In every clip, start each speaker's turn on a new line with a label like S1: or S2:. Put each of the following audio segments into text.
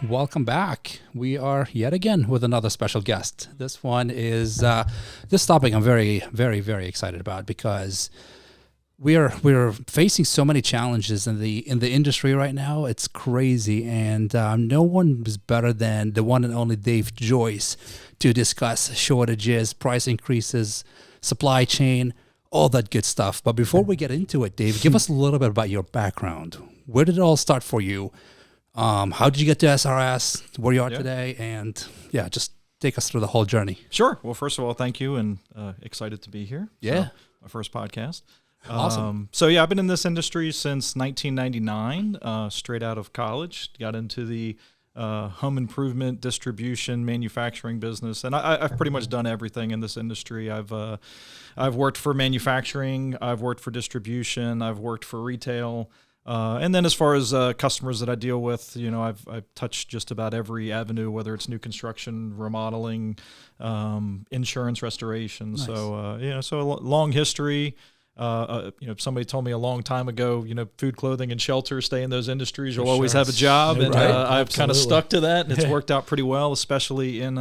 S1: welcome back. We are yet again with another special guest. This one is this topic I'm very, very, very excited about because we're facing so many challenges in the industry right now. It's crazy, and no one is better than the one and only Dave Joyce to discuss shortages, price increases, supply chain, all that good stuff. But before we get into it, Dave, give us a little bit about your background. Where did it all start for you? How did you get to SRS, where you are today? And just take us through the whole journey.
S2: Sure. Well, first of all, thank you, and excited to be here.
S1: Yeah.
S2: So, my first podcast.
S1: Awesome.
S2: I've been in this industry since 1999, straight out of college. Got into the home improvement, distribution, manufacturing business, and I've pretty much done everything in this industry. I've worked for manufacturing, I've worked for distribution, I've worked for retail. And then as far as customers that I deal with, I've touched just about every avenue, whether it's new construction, remodeling, insurance, restoration. Nice. So a long history. Somebody told me a long time ago, food, clothing, and shelter, stay in those industries. You'll always have a job. And I've kind of stuck to that, and it's worked out pretty well, especially in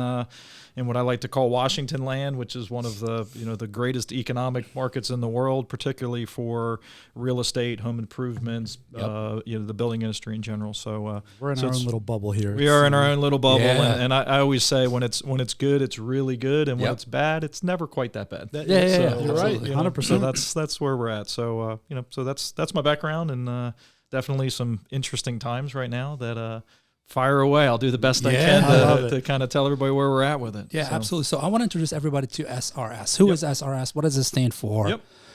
S2: what I like to call Washington land, which is one of the the greatest economic markets in the world, particularly for real estate, home improvements, the building industry in general. So
S3: we're in our own little bubble here.
S2: We are in our own little bubble, and I always say when it's good, it's really good, and when it's bad, it's never quite that bad.
S3: You're right, 100%.
S2: So that's where we're at. So so that's my background, and definitely some interesting times right now that. Fire away. I'll do the best I can to kind of tell everybody where we're at with it.
S1: Yeah, absolutely. So I want to introduce everybody to SRS. Who is SRS? What does it stand for?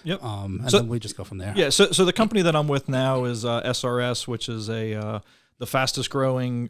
S2: Yep.
S1: And then we just go from there.
S2: Yeah. So the company that I'm with now is SRS, which is the fastest growing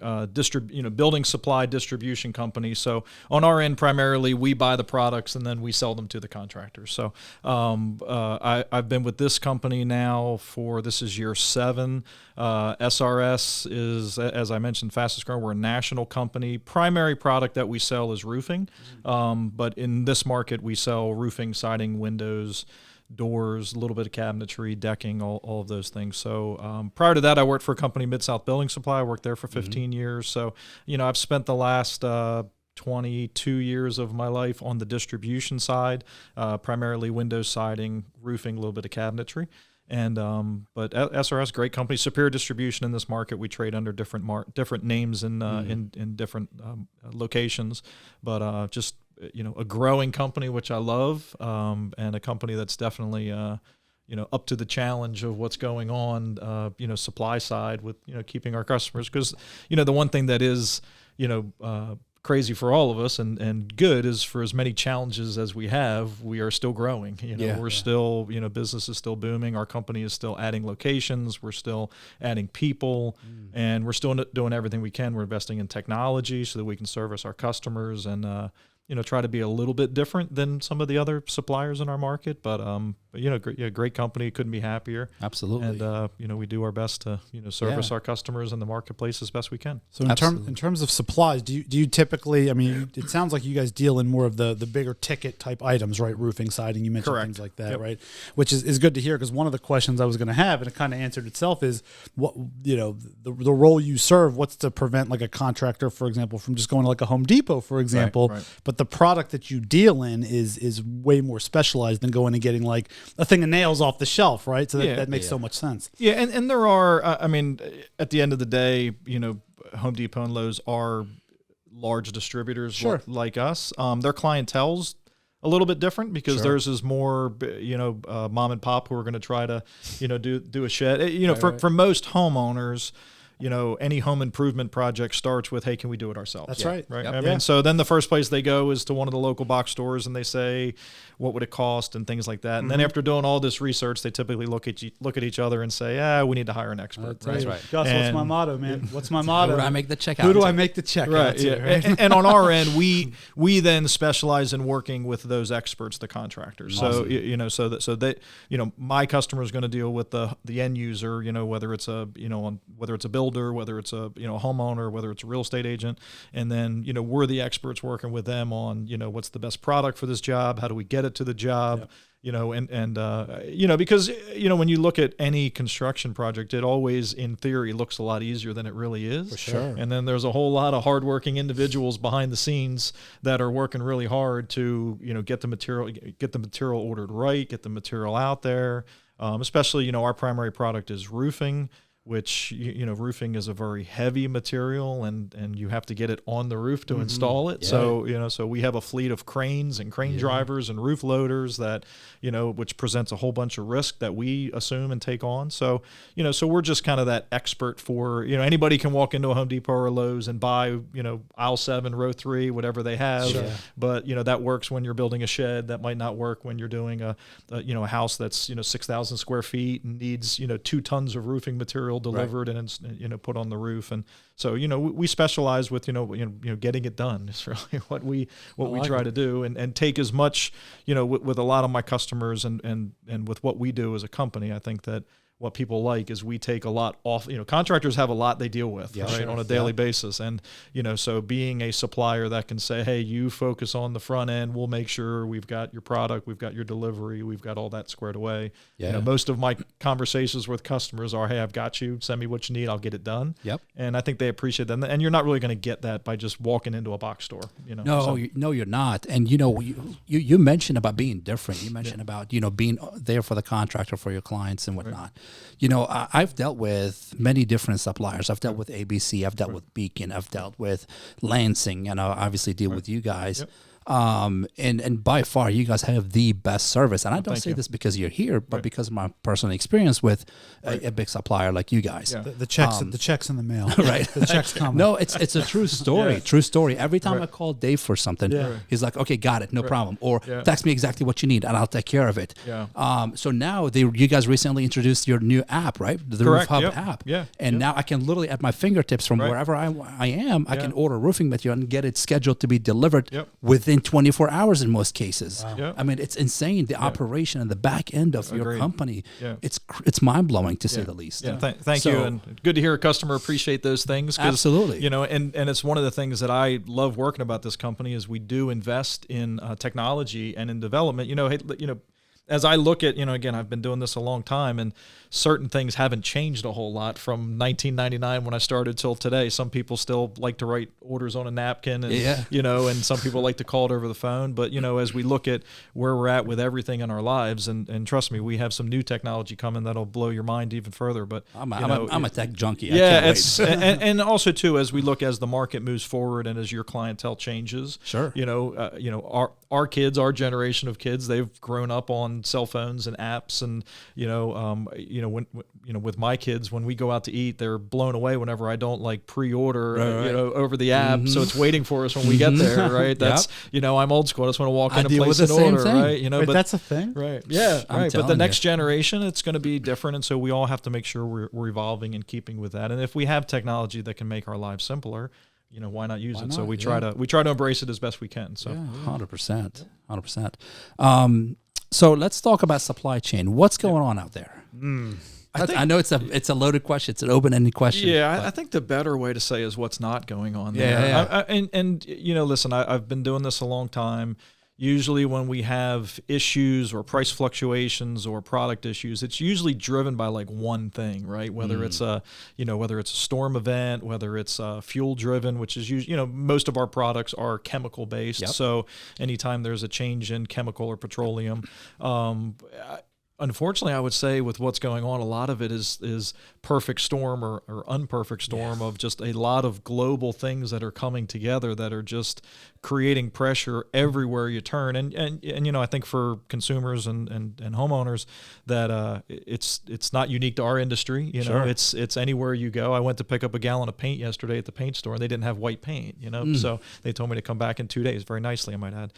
S2: building supply distribution company. So on our end, primarily we buy the products and then we sell them to the contractors. So I've been with this company now this is year 7. SRS is, as I mentioned, fastest growing. We're a national company. Primary product that we sell is roofing, but in this market we sell roofing, siding, windows, doors, a little bit of cabinetry, decking, all of those things. So prior to that, I worked for a company, Mid-South Building Supply. I worked there for 15 years. So, I've spent the last 22 years of my life on the distribution side, primarily windows, siding, roofing, a little bit of cabinetry. And but SRS, great company, superior distribution in this market. We trade under different names in different locations, but just a growing company, which I love, and a company that's definitely up to the challenge of what's going on, supply side with keeping our customers, because the one thing that is crazy for all of us and good is, for as many challenges as we have, we are still growing. We're still, business is still booming. Our company is still adding locations. We're still adding people, and we're still doing everything we can. We're investing in technology so that we can service our customers and try to be a little bit different than some of the other suppliers in our market. But great company. Couldn't be happier.
S1: Absolutely.
S2: And we do our best to service our customers in the marketplace as best we can.
S3: So in terms of supplies, do you typically? I mean, it sounds like you guys deal in more of the bigger ticket type items, right? Roofing, siding. You mentioned things like that, right? Which is good to hear, because one of the questions I was going to have, and it kind of answered itself, is what the role you serve. What's to prevent like a contractor, for example, from just going to like a Home Depot, for example,
S2: right.
S3: But the product that you deal in is way more specialized than going and getting like a thing of nails off the shelf, right? So that makes so much sense.
S2: Yeah, and there are, at the end of the day, Home Depot and Lowe's are large distributors like us. Their clientele's a little bit different because theirs is more, mom and pop who are going to try to, do a shed. For most homeowners, any home improvement project starts with, hey, can we do it ourselves?
S3: That's right.
S2: Right.
S3: Yep.
S2: So then the first place they go is to one of the local box stores and they say, what would it cost and things like that. And then after doing all this research, they typically look at each other and say, we need to hire an expert.
S1: That's right.
S3: Gus, what's my motto, man? What's my motto?
S1: Who do I make the check out
S3: Who do
S1: to?
S3: I make the check
S2: right,
S3: out to?
S2: Yeah.
S3: Right?
S2: And on our end, we then specialize in working with those experts, the contractors. Awesome. So that my customer is going to deal with the end user, whether it's a builder, whether it's a homeowner, whether it's a real estate agent, and then we're the experts working with them on what's the best product for this job, how do we get it to the job, Because when you look at any construction project, it always in theory looks a lot easier than it really is.
S3: For sure.
S2: And then there's a whole lot of hardworking individuals behind the scenes that are working really hard to get the material ordered right, get the material out there. Especially our primary product is roofing, which roofing is a very heavy material, and you have to get it on the roof to install it. Yeah. So we have a fleet of cranes and crane drivers and roof loaders that which presents a whole bunch of risk that we assume and take on. So so we're just kind of that expert for anybody can walk into a Home Depot or Lowe's and buy aisle 7, row 3, whatever they have. Sure. But that works when you're building a shed. That might not work when you're doing a house that's 6,000 square feet and needs 2 tons of roofing material delivered and put on the roof. And so we specialize with getting it done. It's really what we try to do, and take as much with a lot of my customers and with what we do as a company. I think that what people like is we take a lot off. Contractors have a lot they deal with on a daily basis, and so being a supplier that can say, hey, you focus on the front end, we'll make sure we've got your product, we've got your delivery, we've got all that squared away. Most of my conversations with customers are, hey, I've got you, send me what you need, I'll get it done. And I think they appreciate that, and you're not really going to get that by just walking into a box store.
S1: No, you're not. And you mentioned about being different. You mentioned about being there for the contractor, for your clients and whatnot. I've dealt with many different suppliers. I've dealt with ABC. I've dealt with Beacon. I've dealt with Lansing, and I obviously deal with you guys. And by far, you guys have the best service. And I don't say this because you're here, but because of my personal experience with a big supplier like you guys.
S3: The checks in the mail.
S1: Right.
S3: The checks coming.
S1: No, it's a true story. True story. Every time I call Dave for something, he's like, okay, got it, no problem. Or text me exactly what you need, and I'll take care of it. So now you guys recently introduced your new app, right? The Roof Hub app. And now I can literally at my fingertips from wherever I am, I can order roofing material and get it scheduled to be delivered within 24 hours in most cases. Wow. I mean, it's insane. The operation and the back end of your company, it's mind-blowing to say the least.
S2: Thank you. And good to hear a customer appreciate those things.
S1: Absolutely.
S2: And it's one of the things that I love working about this company is we do invest in technology and in development. As I look at, again, I've been doing this a long time, and certain things haven't changed a whole lot from 1999 when I started till today. Some people still like to write orders on a napkin, and and some people like to call it over the phone. But as we look at where we're at with everything in our lives, and trust me, we have some new technology coming that'll blow your mind even further. But
S1: I'm a tech junkie.
S2: Yeah, it's and also too, as we look as the market moves forward and as your clientele changes, our kids, our generation of kids, they've grown up on cell phones and apps, and when with my kids, when we go out to eat, they're blown away whenever I don't pre-order over the app, so it's waiting for us when we get there, right? That's I'm old school. I just want to walk in and place an order, right?
S3: But that's a thing,
S2: right? Yeah, right. But the next generation, it's going to be different, and so we all have to make sure we're evolving and keeping with that. And if we have technology that can make our lives simpler, why not use it? So we try to embrace it as best we can. So
S1: 100%. So let's talk about supply chain. What's going on out there? I know it's a loaded question. It's an open-ended question.
S2: Yeah, I think the better way to say is what's not going on there. Listen, I've been doing this a long time. Usually when we have issues or price fluctuations or product issues, it's usually driven by one thing, right? Whether it's a storm event, whether it's fuel driven, which is usually, most of our products are chemical based. So anytime there's a change in chemical or petroleum, unfortunately, I would say with what's going on, a lot of it is perfect storm or unperfect storm of just a lot of global things that are coming together that are just creating pressure everywhere you turn. And I think for consumers and homeowners that it's not unique to our industry. It's anywhere you go. I went to pick up a gallon of paint yesterday at the paint store, and they didn't have white paint. So they told me to come back in 2 days, very nicely, I might add.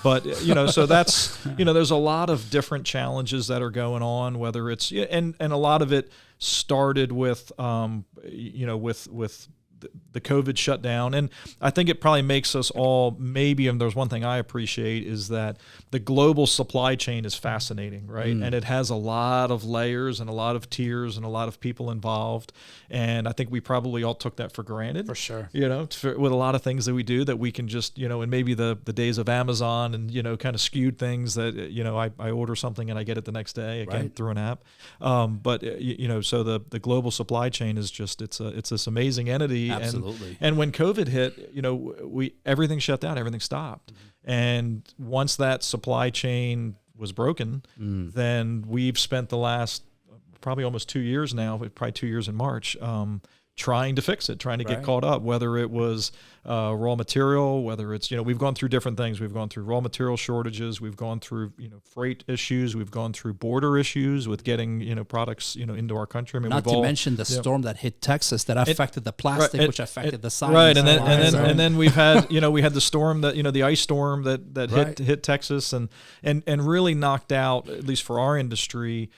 S2: But so that's there's a lot of different challenges that are going on, whether it's and a lot of it started with with the COVID shutdown. And I think it probably makes us all maybe, and there's one thing I appreciate is that the global supply chain is fascinating, right? And it has a lot of layers and a lot of tiers and a lot of people involved. And I think we probably all took that for granted.
S3: For sure.
S2: With a lot of things that we do that we can just, and maybe the days of Amazon and, kind of skewed things that, I order something and I get it the next day, again, through an app. But so the global supply chain is just, it's this amazing entity.
S1: Absolutely.
S2: And when COVID hit, everything shut down, everything stopped. And once that supply chain was broken, then we've spent the last probably almost 2 years now, probably 2 years in March, trying to fix it, trying to get caught up, whether it was raw material, whether it's, we've gone through different things. We've gone through raw material shortages. We've gone through, freight issues. We've gone through border issues with getting, products, into our country. I mean,
S1: not to mention the storm that hit Texas that affected the plastic, which affected the science.
S2: Right. And then we've had, we had the storm that, the ice storm that hit Texas and really knocked out, at least for our industry,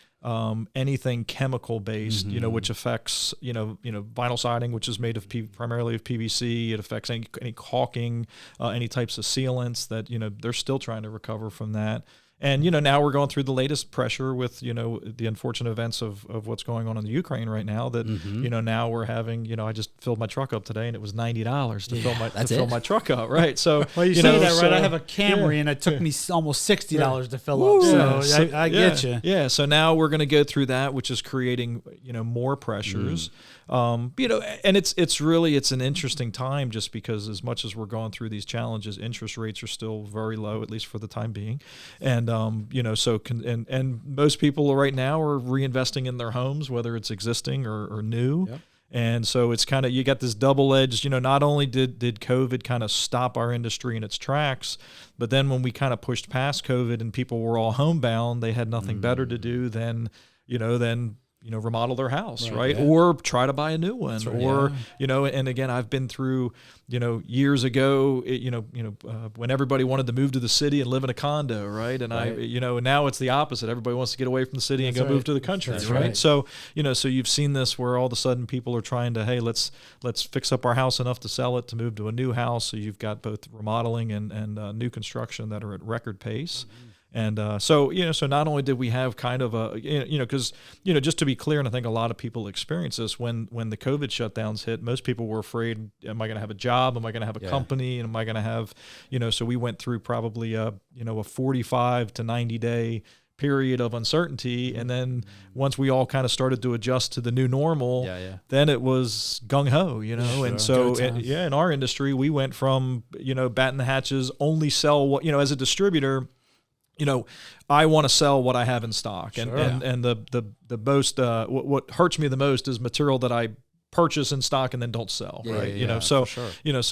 S2: anything chemical based, which affects, vinyl siding, which is made of primarily of PVC. It affects any caulking, any types of sealants that, they're still trying to recover from that. And, now we're going through the latest pressure with, the unfortunate events of what's going on in the Ukraine right now that, now we're having, I just filled my truck up today and it was $90 to fill my truck up. Right. So,
S3: well, you say that, right? I have a Camry and it took me almost $60 to fill up. So I get you.
S2: Yeah. So now we're going to go through that, which is creating, more pressures. And it's an interesting time just because as much as we're going through these challenges, interest rates are still very low, at least for the time being. And, and most people right now are reinvesting in their homes, whether it's existing or new. Yep. And so it's kind of, you got this double-edged, not only did COVID kind of stop our industry in its tracks, but then when we kind of pushed past COVID and people were all homebound, they had nothing better to do than remodel their house, right? Or try to buy a new one, and again, I've been through, years ago, when everybody wanted to move to the city and live in a condo, right? And now it's the opposite. Everybody wants to get away from the city and go move to the country, right? So, so you've seen this where all of a sudden people are trying to, hey, let's fix up our house enough to sell it, to move to a new house. So you've got both remodeling and new construction that are at record pace. And so not only did we have kind of a, because, just to be clear, and I think a lot of people experience this, when the COVID shutdowns hit, most people were afraid, am I going to have a job? Am I going to have a company? And am I going to have, so we went through probably a 45 to 90 day period of uncertainty. And then once we all kind of started to adjust to the new normal, then it was gung ho, and so, in our industry, we went from, batting the hatches, only sell what, as a distributor, I want to sell what I have in stock, and the most what hurts me the most is material that I purchase in stock and then don't sell, right? So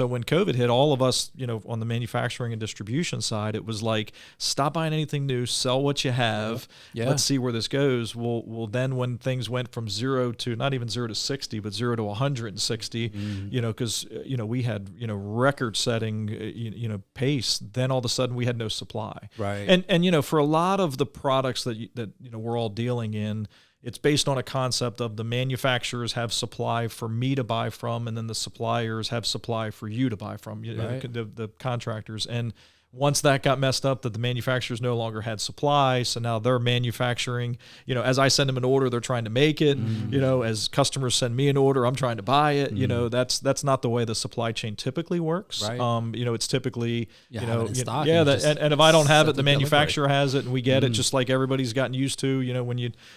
S2: when COVID hit, all of us, on the manufacturing and distribution side, it was like, stop buying anything new, sell what you have. Let's see where this goes. Well, then when things went from 0 to not even 0 to 60, but 0 to 160, because we had record setting pace. Then all of a sudden we had no supply,
S1: right?
S2: And for a lot of the products that we're all dealing in, it's based on a concept of the manufacturers have supply for me to buy from, and then the suppliers have supply for you to buy from, the contractors. And once that got messed up, that the manufacturers no longer had supply, so now they're manufacturing. As I send them an order, they're trying to make it. As customers send me an order, I'm trying to buy it. That's not the way the supply chain typically works.
S1: Right.
S2: It's typically
S1: and if
S2: I don't have it, the manufacturer has it, and we get it. Just like everybody's gotten used to.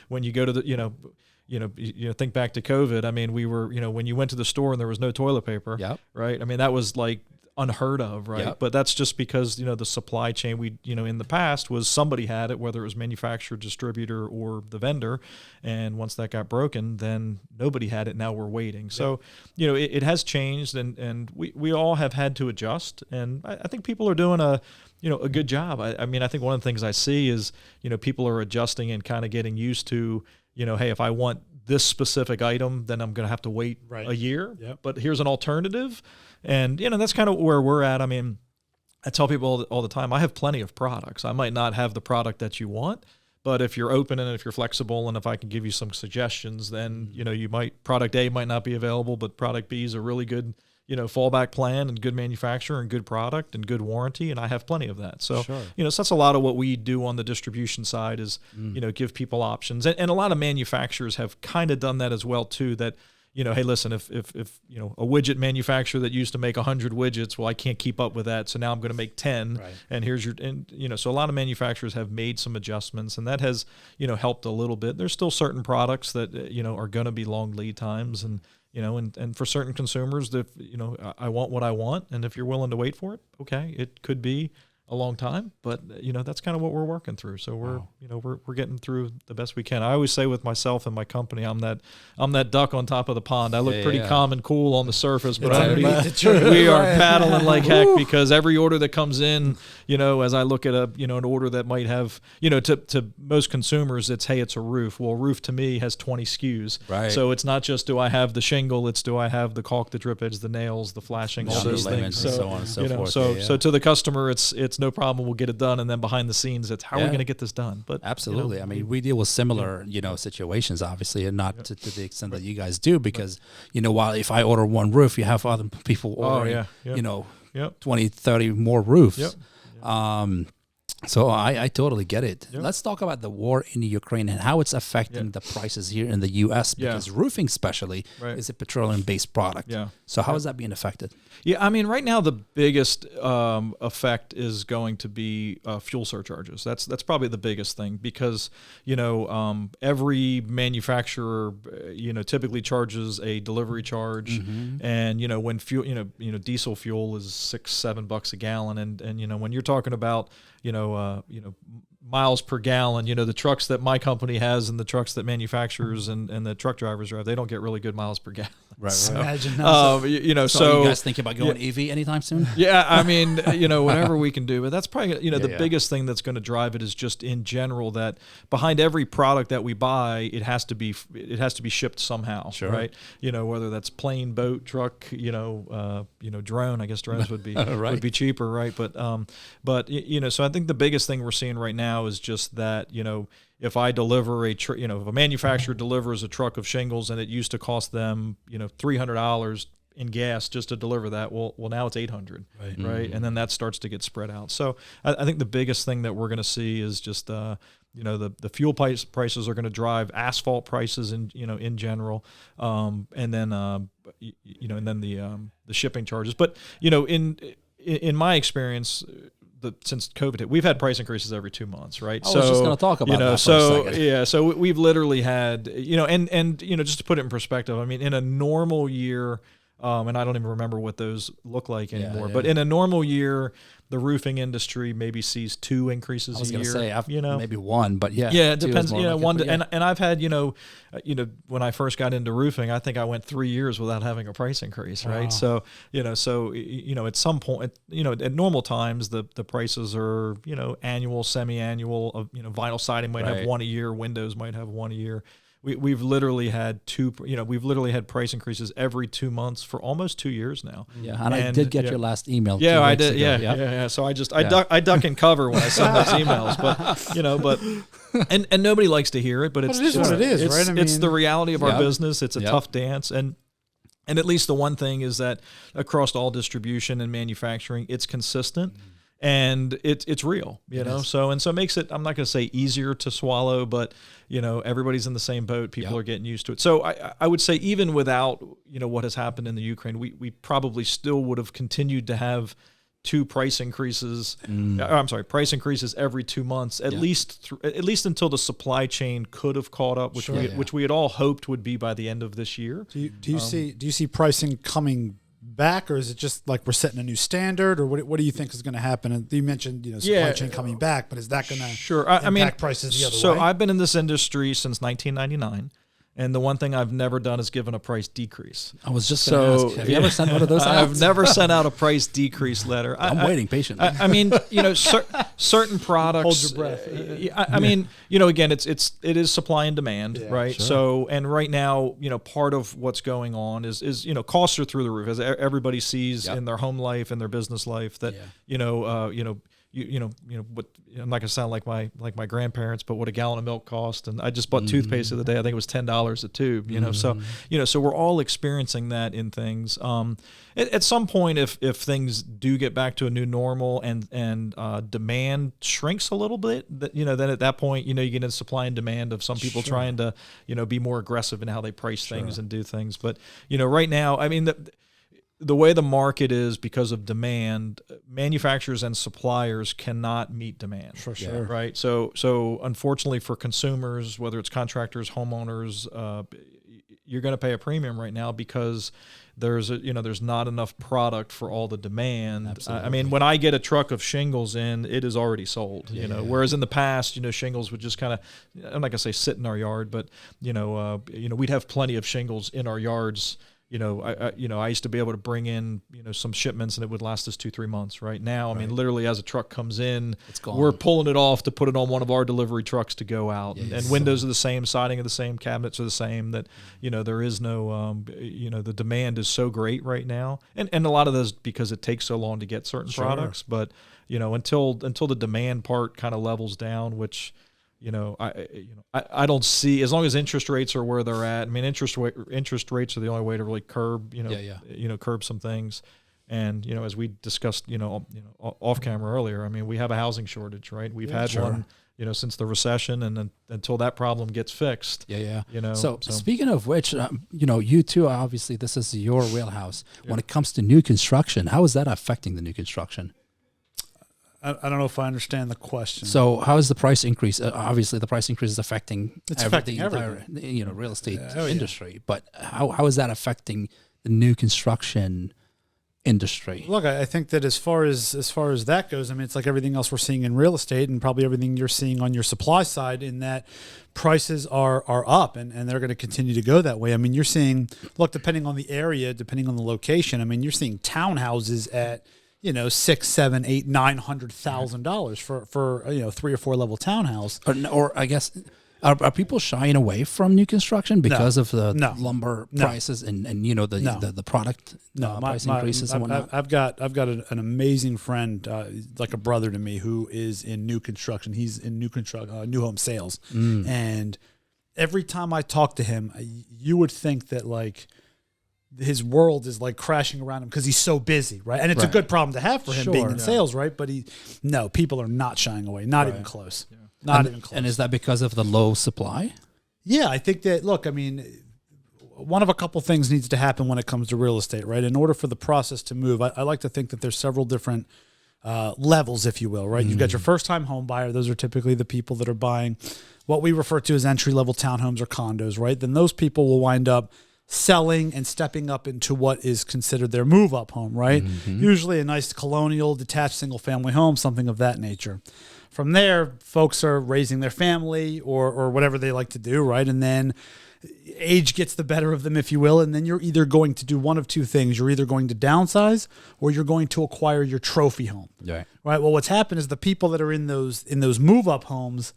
S2: When you go to the think back to COVID. I mean, we were when you went to the store and there was no toilet paper. Right. I mean, that was like unheard of, right? But that's just because the supply chain, we in the past was somebody had it, whether it was manufacturer, distributor, or the vendor, and once that got broken, then nobody had it. Now we're waiting. So it has changed, and we all have had to adjust, and I think people are doing a good job. I mean, I think one of the things I see is people are adjusting and kind of getting used to hey, if I want this specific item, then I'm going to have to wait a year. But here's an alternative. And, that's kind of where we're at. I mean, I tell people all the time, I have plenty of products. I might not have the product that you want, But if you're open and if you're flexible, and if I can give you some suggestions, then product A might not be available, but product B is a really good fallback plan and good manufacturer and good product and good warranty, and I have plenty of that. So so that's a lot of what we do on the distribution side is give people options, and a lot of manufacturers have kind of done that as well too. That hey, listen, if a widget manufacturer that used to make 100 widgets, well, I can't keep up with that, so now I'm going to make 10, and so a lot of manufacturers have made some adjustments, and that has helped a little bit. There's still certain products that are going to be long lead times, and and for certain consumers, if I want what I want, and if you're willing to wait for it, okay, it could be a long time, but that's kind of what we're working through. So we're getting through the best we can. I always say with myself and my company, I'm that duck on top of the pond. I look pretty calm and cool on the surface, but we are paddling like heck, because every order that comes in, as I look at an order that might have, to most consumers, it's a roof. Well, roof to me has 20 SKUs. Right. So it's not just do I have the shingle, it's do I have the caulk, the drip edge, the nails, the flashing, all those things. So on and so forth. So to the customer, it's no problem, we'll get it done, and then behind the scenes, it's how are we going to get this done? But
S1: absolutely, I mean, we deal with similar situations, obviously, and not to the extent that you guys do, because while if I order one roof, you have other people ordering 20, 30 more roofs. So I totally get it. Yep. Let's talk about the war in Ukraine and how it's affecting the prices here in the U.S. because roofing especially is a petroleum-based product. Yeah. So how is that being affected?
S2: Yeah, I mean, right now the biggest effect is going to be fuel surcharges. That's probably the biggest thing, because every manufacturer typically charges a delivery charge, and when fuel diesel fuel is $6-7 a gallon, and when you're talking about miles per gallon, the trucks that my company has and the trucks that manufacturers and the truck drivers drive, they don't get really good miles per gallon. Right. So,
S3: imagine
S1: so you guys thinking about going EV anytime soon?
S2: Yeah, I mean, whatever we can do, but that's probably the biggest thing that's going to drive it is just in general that behind every product that we buy, it has to be shipped somehow, right? Whether that's plane, boat, truck, drone. I guess drones would be would be cheaper, right? But so I think the biggest thing we're seeing right now is just that if I deliver if a manufacturer delivers a truck of shingles and it used to cost them $300 in gas just to deliver that, well now it's $800, right? And then that starts to get spread out. So I think the biggest thing that we're going to see is just the fuel prices are going to drive asphalt prices in general, and then the shipping charges. But in my experience, since COVID hit, we've had price increases every 2 months, right?
S1: I was just going to talk about that for a second.
S2: So we've literally had, and just to put it in perspective, I mean, in a normal year, and I don't even remember what those look like anymore, but in a normal year, the roofing industry maybe sees 2 increases a year. I was going to
S1: say, maybe 1, but yeah.
S2: Yeah, it depends. One, and I've had, when I first got into roofing, I think I went 3 years without having a price increase, right? So, at some point, at normal times, the prices are, annual, semi-annual. Vinyl siding might have 1 a year, windows might have 1 a year. We've literally had price increases every 2 months for almost 2 years now.
S1: Yeah, and I did get your last email.
S2: Yeah, I did. Yeah. So I duck and cover when I send those emails, but and nobody likes to hear it, but it's
S3: what it is, right? I mean,
S2: it's the reality of our business. It's a tough dance, and at least the one thing is that across all distribution and manufacturing, it's consistent. And it's real, so it makes it, I'm not going to say easier to swallow, but everybody's in the same boat. People are getting used to it. So I would say even without what has happened in the Ukraine, we probably still would have continued to have 2 price increases. Price increases every 2 months, at least until the supply chain could have caught up, which we had all hoped would be by the end of this year.
S3: Do you see pricing coming back, or is it just like we're setting a new standard, or what do you think is going to happen? And you mentioned supply chain coming back, but is that going to impact prices the other way?
S2: So I've been in this industry since 1999. And the one thing I've never done is given a price decrease.
S1: I was just going to ask, have you ever sent one of those out?
S2: I've never sent out a price decrease letter.
S1: I'm waiting patiently.
S2: I mean, certain products.
S3: Hold your breath.
S2: I mean, again, it is supply and demand, right? Sure. So, and right now, part of what's going on is costs are through the roof, as everybody sees in their home life and their business life. That what, I'm not gonna sound like my grandparents, but what a gallon of milk cost. And I just bought toothpaste the other day. I think it was $10 a tube. So we're all experiencing that in things. At some point, if things do get back to a new normal and demand shrinks a little bit, then at that point, you get into supply and demand of some people trying to, be more aggressive in how they price things and do things. But, right now, I mean, the way the market is, because of demand, manufacturers and suppliers cannot meet demand.
S3: For sure.
S2: Right. So unfortunately for consumers, whether it's contractors, homeowners, you're going to pay a premium right now because there's not enough product for all the demand. I mean, when I get a truck of shingles in, it is already sold. Whereas in the past, shingles would just kind of, I'm not gonna say sit in our yard, but we'd have plenty of shingles in our yards. I used to be able to bring in, some shipments and it would last us 2-3 months. Right now, I mean, literally as a truck comes in, we're pulling it off to put it on one of our delivery trucks to go out. And windows are the same, siding are the same, cabinets are the same. That there is no, the demand is so great right now, and a lot of those because it takes so long to get certain products. But until the demand part kind of levels down, which I don't see, as long as interest rates are where they're at. I mean, interest rates are the only way to really curb, curb some things. And, as we discussed, off camera earlier, I mean, we have a housing shortage, right? We've had one, since the recession, and then until that problem gets fixed.
S1: So speaking of which, you two, obviously this is your wheelhouse. When it comes to new construction, how is that affecting the new construction?
S3: I don't know if I understand the question.
S1: So how is the price increase? Obviously, the price increase is affecting
S3: everything.
S1: Entire, real estate industry. But how is that affecting the new construction industry?
S3: Look, I think that as far as that goes, I mean, it's like everything else we're seeing in real estate, and probably everything you're seeing on your supply side, in that prices are up, and they're going to continue to go that way. I mean, you're seeing, look, depending on the area, depending on the location, I mean, you're seeing townhouses at $600,000, $700,000, $800,000, $900,000 for 3 or 4 level townhouse.
S1: Or I guess, are people shying away from new construction because of the lumber prices and the product price increases and whatnot?
S3: I've got an amazing friend, like a brother to me, who is in new construction. He's in new home sales, and every time I talk to him, you would think that like his world is like crashing around him because he's so busy, right? And it's a good problem to have for him being in sales, right? But people are not shying away, not even close. Not even close.
S1: And is that because of the low supply?
S3: Yeah, I think that, look, I mean, one of a couple things needs to happen when it comes to real estate, right? In order for the process to move, I like to think that there's several different levels, if you will, right? You've got your first-time home buyer. Those are typically the people that are buying what we refer to as entry-level townhomes or condos, right? Then those people will wind up selling and stepping up into what is considered their move-up home, right? Usually a nice colonial, detached, single-family home, something of that nature. From there, folks are raising their family or whatever they like to do, right? And then age gets the better of them, if you will, and then you're either going to do one of two things. You're either going to downsize or you're going to acquire your trophy home. Right. Well, what's happened is the people that are in those move-up homes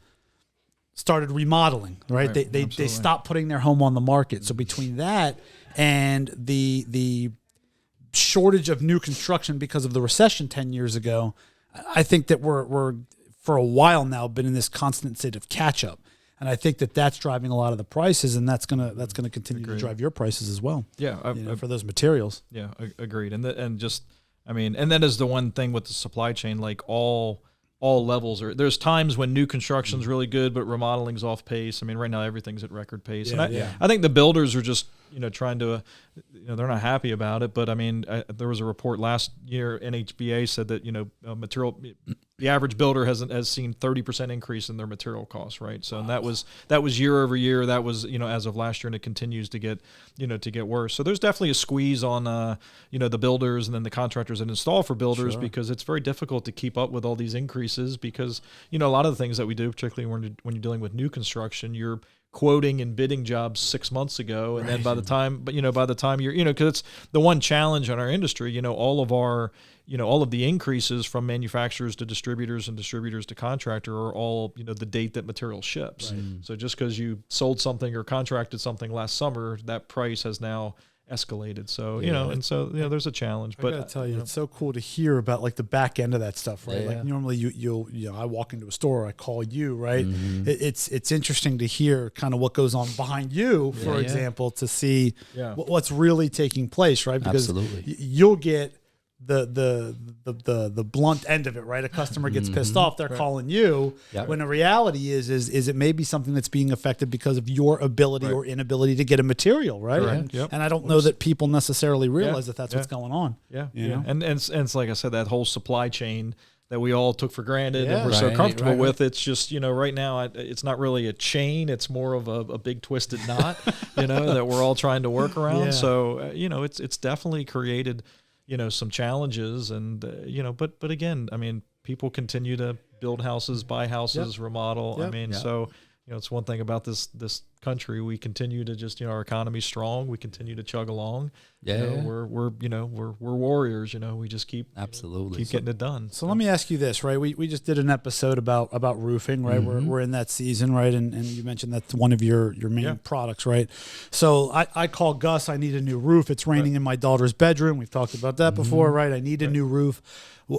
S3: started remodeling, right? They stopped putting their home on the market. So between that and the shortage of new construction because of the recession 10 years ago, I think that we're for a while now been in this constant state of catch up. And I think that that's driving a lot of the prices, and that's gonna continue to drive your prices as well.
S2: Yeah,
S3: for those materials.
S2: Yeah, agreed. And then is the one thing with the supply chain, like all levels are. There's times when new construction's really good, but remodeling's off pace. I mean, right now everything's at record pace, and I think the builders are just trying to, they're not happy about it. But I mean, there was a report last year. NHBA said that the average builder has seen 30% increase in their material costs, right? So and that was year over year. That was as of last year, and it continues to get worse. So there's definitely a squeeze on the builders and then the contractors that install for builders because it's very difficult to keep up with all these increases because a lot of the things that we do, particularly when you're dealing with new construction, you're quoting and bidding jobs 6 months ago, and then by the time you're because it's the one challenge in our industry, all of the increases from manufacturers to distributors and distributors to contractor are all the date that material ships. So just because you sold something or contracted something last summer, that price has now escalated. So, and so, there's a challenge. But
S3: I gotta tell you, it's so cool to hear about like the back end of that stuff, right?
S1: Yeah.
S3: Like normally you'll I walk into a store, I call you, right?
S1: Mm-hmm.
S3: It's interesting to hear kind of what goes on behind you, for example, to see what's really taking place, right? Because
S1: Absolutely.
S3: You'll get the blunt end of it, right? A customer gets pissed off, they're calling you.
S1: Yep.
S3: When the reality is it may be something that's being affected because of your ability or inability to get a material, right? And I don't know that people necessarily realize that that's what's going on. You know?
S2: And it's like I said, that whole supply chain that we all took for granted and we're so
S1: Right,
S2: comfortable
S1: right.
S2: with. It's just, right now it's not really a chain. It's more of a big twisted knot, that we're all trying to work around.
S3: Yeah.
S2: So, it's definitely created, some challenges and, but again, I mean, people continue to build houses, buy houses, remodel. I mean, so, it's one thing about this country. We continue to just, our economy's strong. We continue to chug along. We're warriors, we just keep keep getting it done.
S3: So let me ask you this, right? We just did an episode about roofing, right? We're in that season, right? And you mentioned that's one of your main products, right? So I call Gus, I need a new roof. It's raining in my daughter's bedroom. We've talked about that before, right? I need a new roof.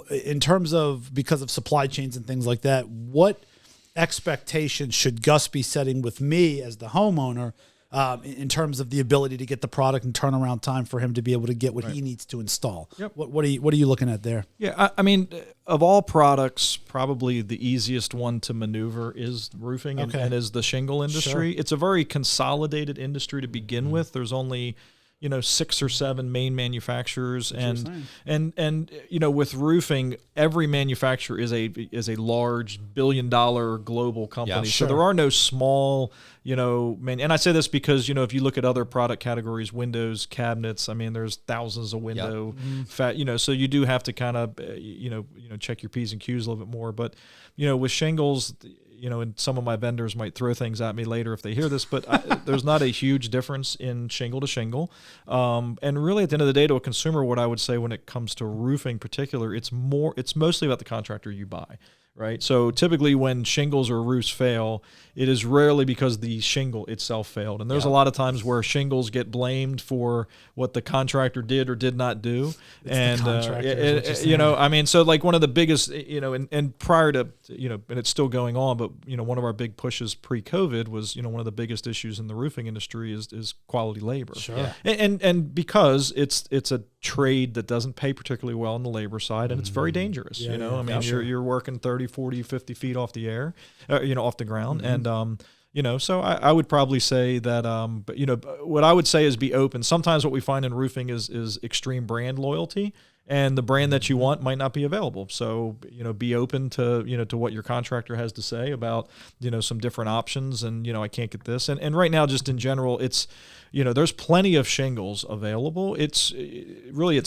S3: In terms of, because of supply chains and things like that, what expectations should Gus be setting with me as the homeowner in terms of the ability to get the product and turnaround time for him to be able to get what he needs to install? What are you looking at there?
S2: Yeah, I mean, of all products, probably the easiest one to maneuver is roofing and is the shingle industry. It's a very consolidated industry to begin with. There's only 6 or 7 main manufacturers, and with roofing, every manufacturer is a large billion-dollar global company. So there are no small, and I say this because if you look at other product categories, windows, cabinets, I mean, there's thousands of window so you do have to kind of check your P's and Q's a little bit more. But with shingles, and some of my vendors might throw things at me later if they hear this, but there's not a huge difference in shingle to shingle. And really, at the end of the day, to a consumer, what I would say when it comes to roofing in particular, it's mostly about the contractor you buy. Right. So typically when shingles or roofs fail, it is rarely because the shingle itself failed. And there's a lot of times where shingles get blamed for what the contractor did or did not do. And, I mean, so like one of the biggest, and prior to, and it's still going on, but, one of our big pushes pre-COVID was, one of the biggest issues in the roofing industry is quality labor.
S3: Sure. Yeah.
S2: And because it's a trade that doesn't pay particularly well on the labor side, and it's very dangerous. I mean, you're working 30, 40, 50 feet off the air, off the ground. And, so I would probably say that, but, what I would say is be open. Sometimes what we find in roofing is extreme brand loyalty, and the brand that you want might not be available. So, be open to, to what your contractor has to say about, some different options and, I can't get this. And right now, just in general, it's, there's plenty of shingles available. It's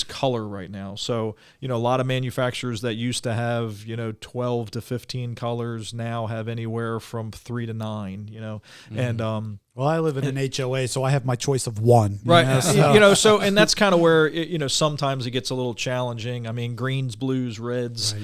S2: color right now. So, a lot of manufacturers that used to have, 12 to 15 colors now have anywhere from 3 to 9, and,
S3: well, I live in an HOA, so I have my choice of one.
S2: Right. So, and that's kind of where, sometimes it gets a little challenging. I mean, greens, blues, reds,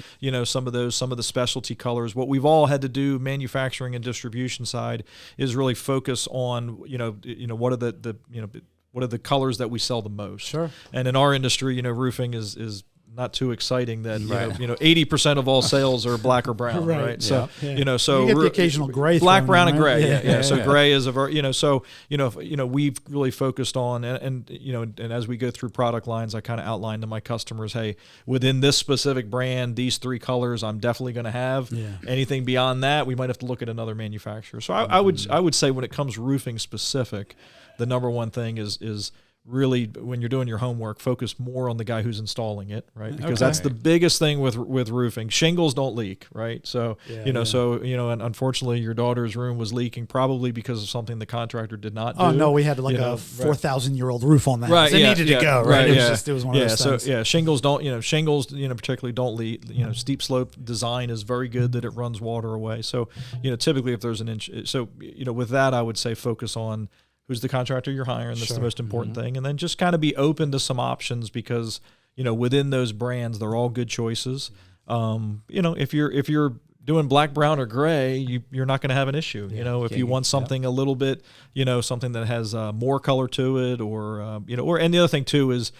S2: some of the specialty colors. What we've all had to do, manufacturing and distribution side, is really focus on, what are the colors that we sell the most.
S3: Sure.
S2: And in our industry, roofing is not too exciting that 80% of all sales are black or brown, right? So so
S3: you get the occasional gray,
S2: black, brown, and gray.
S3: Yeah.
S2: So gray is we've really focused on and as we go through product lines, I kind of outline to my customers, hey, within this specific brand, these 3 colors, I'm definitely going to have. Anything beyond that, we might have to look at another manufacturer. So I would say when it comes roofing specific, the number one thing is really, when you're doing your homework, focus more on the guy who's installing it, right? Because that's the biggest thing with roofing. Shingles don't leak, right? So, and unfortunately your daughter's room was leaking probably because of something the contractor did not do.
S3: Oh, no, we had like a 4,000-year-old roof on that house. It needed to go, right? It was one of those things.
S2: So, shingles don't, particularly don't leak. Steep slope design is very good that it runs water away. So, typically if there's an inch, so, with that, I would say focus on who's the contractor you're hiring. That's the most important thing. And then just kind of be open to some options because, within those brands, they're all good choices. If you're doing black, brown, or gray, you're not going to have an issue. You know, if you want something a little bit, you know, something that has more color to it, or you know, and the other thing too is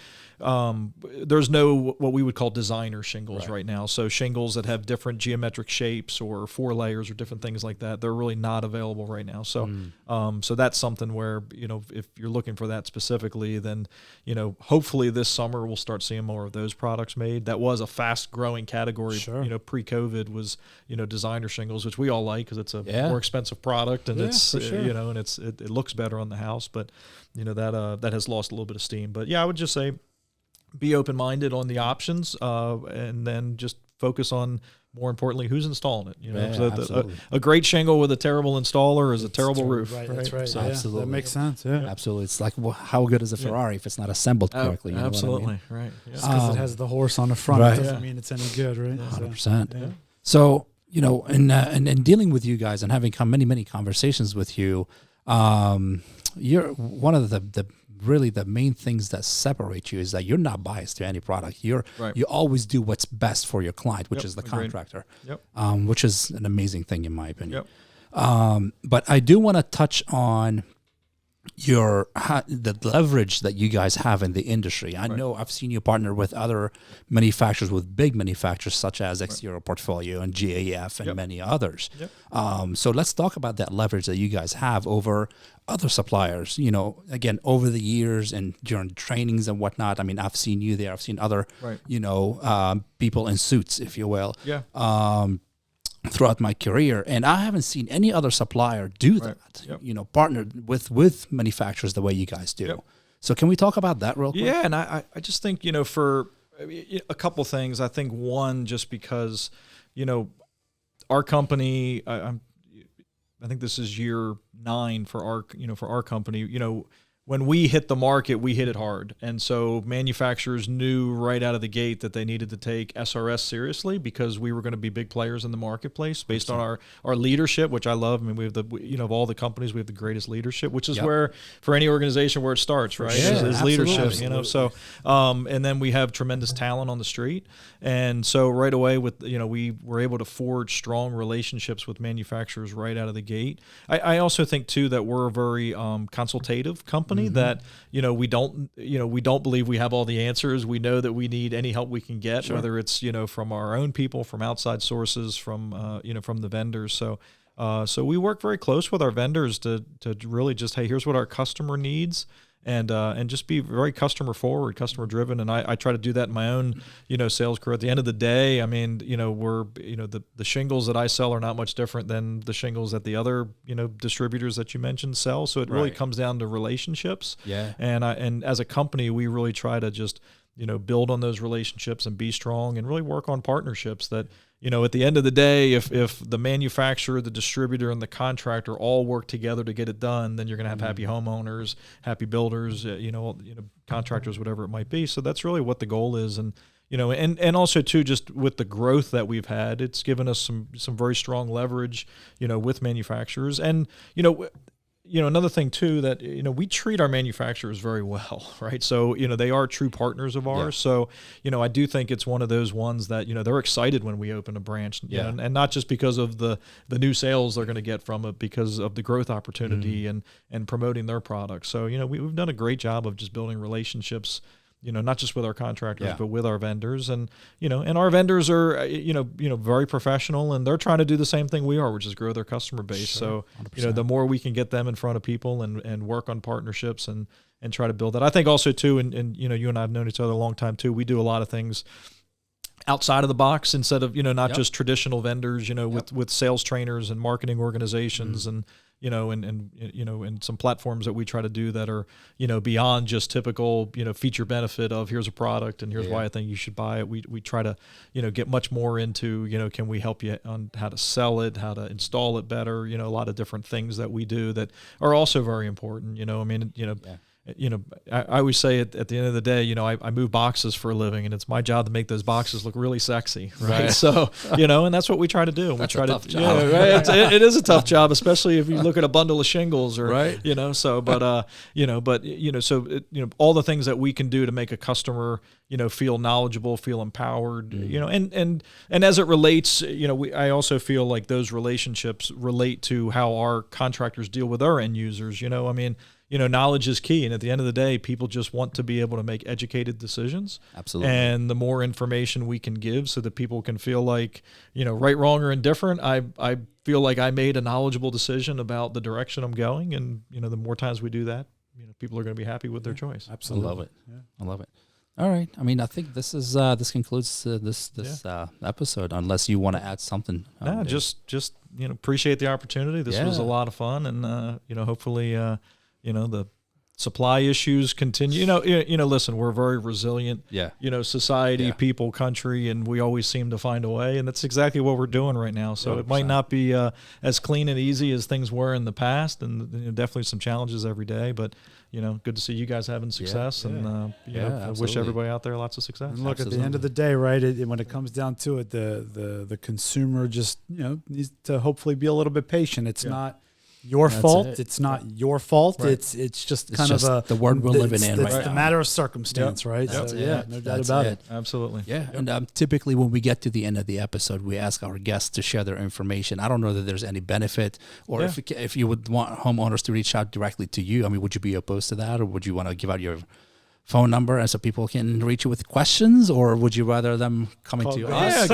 S2: there's no what we would call designer shingles right now. So shingles that have different geometric shapes or 4 layers or different things like that, they're really not available right now. So so that's something where, you know, if you're looking for that specifically, then, you know, hopefully this summer we'll start seeing more of those products made. That was a fast growing category, you know, pre-COVID was, you know, designer shingles, which we all like because it's a more expensive product and it's, you know, and it looks better on the house, but you know, that has lost a little bit of steam. But yeah, I would just say, be open-minded on the options, and then just focus on, more importantly, who's installing it. You know, so a great shingle with a terrible installer is a terrible roof.
S3: Right, that's right.
S1: So absolutely,
S3: that makes sense. Yeah,
S1: absolutely. It's like, well, how good is a Ferrari if it's not assembled correctly? You know
S2: absolutely,
S1: what I mean?
S2: right.
S3: Just because it has the horse on the front, it doesn't mean it's any good, right?
S1: 100%. So, you know, and dealing with you guys and having many conversations with you, you're one of the really the main things that separate you is that you're not biased to any product. You always do what's best for your client, which is the contractor, which is an amazing thing in my opinion. But I do want to touch on the leverage that you guys have in the industry. I know I've seen you partner with other manufacturers, with big manufacturers such as Exterior Portfolio and GAF and many others. So let's talk about that leverage that you guys have over other suppliers. You know, again, over the years and during trainings and whatnot. I mean, I've seen you there. I've seen other, you know, people in suits, if you will. Throughout my career, and I haven't seen any other supplier do that. You know, partnered with manufacturers the way you guys do. So can we talk about that real quick?
S2: Yeah, and I just think, you know, for a couple things. I think one, just because, you know, our company, I think this is year 9 for our company. You know, when we hit the market, we hit it hard. And so manufacturers knew right out of the gate that they needed to take SRS seriously because we were going to be big players in the marketplace based on our leadership, which I love. I mean, we have of all the companies, we have the greatest leadership, which is where, for any organization, where it starts, right? Is leadership, you know? So, and then we have tremendous talent on the street. And so right away we were able to forge strong relationships with manufacturers right out of the gate. I also think too, that we're a very consultative company. That we don't believe we have all the answers. We know that we need any help we can get, whether it's from our own people, from outside sources, from from the vendors. So we work very close with our vendors to really just, hey, here's what our customer needs, and just be very customer forward, customer driven. And I try to do that in my own sales career. At the end of the day, I mean, we're the shingles that I sell are not much different than the shingles that the other distributors that you mentioned sell. So it really comes down to relationships. And as a company, we really try to just build on those relationships and be strong and really work on partnerships that, at the end of the day, if the manufacturer, the distributor, and the contractor all work together to get it done, then you're going to have happy homeowners, happy builders, contractors, whatever it might be. So that's really what the goal is. And, and also too, just with the growth that we've had, it's given us some very strong leverage, with manufacturers. And, another thing too, that, we treat our manufacturers very well, right? So, they are true partners of ours. So, I do think it's one of those ones that, they're excited when we open a branch, and not just because of the new sales they're going to get from it, because of the growth opportunity and promoting their products. So, we've done a great job of just building relationships, not just with our contractors, but with our vendors. And, and our vendors are, very professional, and they're trying to do the same thing we are, which is grow their customer base. So, 100%. The more we can get them in front of people and work on partnerships and try to build that. I think also too, and you and I have known each other a long time too, we do a lot of things outside of the box instead of, not just traditional vendors, with sales trainers and marketing organizations and some platforms that we try to do that are, beyond just typical, feature benefit of here's a product and here's why I think you should buy it. We try to, get much more into, can we help you on how to sell it, how to install it better, a lot of different things that we do that are also very important, I always say at the end of the day, I move boxes for a living, and it's my job to make those boxes look really sexy, right? So, and that's what we try to do.
S1: That's
S2: we try
S1: a tough job.
S2: Yeah, right. It is a tough job, especially if you look at a bundle of shingles, or
S1: right.
S2: So, all the things that we can do to make a customer, feel knowledgeable, feel empowered, and as it relates, I also feel like those relationships relate to how our contractors deal with our end users. Knowledge is key. And at the end of the day, people just want to be able to make educated decisions.
S1: Absolutely.
S2: And the more information we can give so that people can feel like, right, wrong, or indifferent, I feel like I made a knowledgeable decision about the direction I'm going. And, the more times we do that, people are going to be happy with their choice.
S3: Absolutely.
S1: I love it. Yeah. I love it. All right. I mean, I think this is this concludes this episode. Unless you want to add something.
S2: No, just appreciate the opportunity. This was a lot of fun, and hopefully the supply issues continue. Listen, we're a very resilient, society, people, country, and we always seem to find a way, and that's exactly what we're doing right now. So 100%. It might not be as clean and easy as things were in the past, and definitely some challenges every day, but good to see you guys having success, and I wish everybody out there lots of success.
S3: And look, at the end of the day, right, when it comes down to it, the consumer just needs to hopefully be a little bit patient. It's not your fault. It's not your fault. Right. It's just
S1: the world we're living in.
S3: It's the matter of circumstance, right?
S1: So,
S3: no doubt about it.
S2: Absolutely.
S1: Yeah. Yep. And typically when we get to the end of the episode, we ask our guests to share their information. I don't know that there's any benefit, or if you would want homeowners to reach out directly to you. I mean, would you be opposed to that, or would you want to give out your phone number and so people can reach you with questions, or would you rather them coming to us?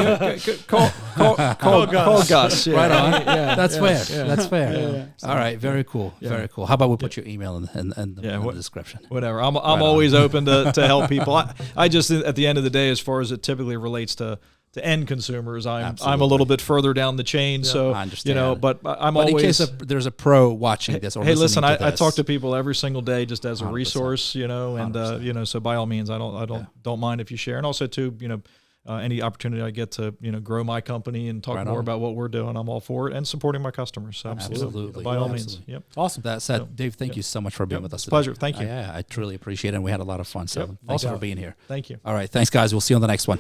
S2: Call Gus. Yeah.
S1: Right on. Yeah, that's fair. That's fair. All right. Very cool. Very cool. How about we put your email in the description?
S2: Whatever. I'm always open to help people. I just, at the end of the day, as far as it typically relates to end consumers, I'm a little bit further down the chain. So
S1: I understand.
S2: But always,
S1: in case there's a pro watching this or
S2: hey, listen,
S1: to
S2: I talk to people every single day just as a
S1: 100%.
S2: Resource, and so by all means, I don't mind if you share, and also too, any opportunity I get to grow my company and talk more about what we're doing, I'm all for it, and supporting my customers. So
S1: absolutely,
S2: by all means. Yep.
S1: Awesome. That said, Dave, thank you so much for being with us today.
S2: Pleasure. Thank you.
S1: I truly appreciate it, and we had a lot of fun. So thanks for being here.
S2: Thank you.
S1: All right. Thanks, guys. We'll see you on the next one.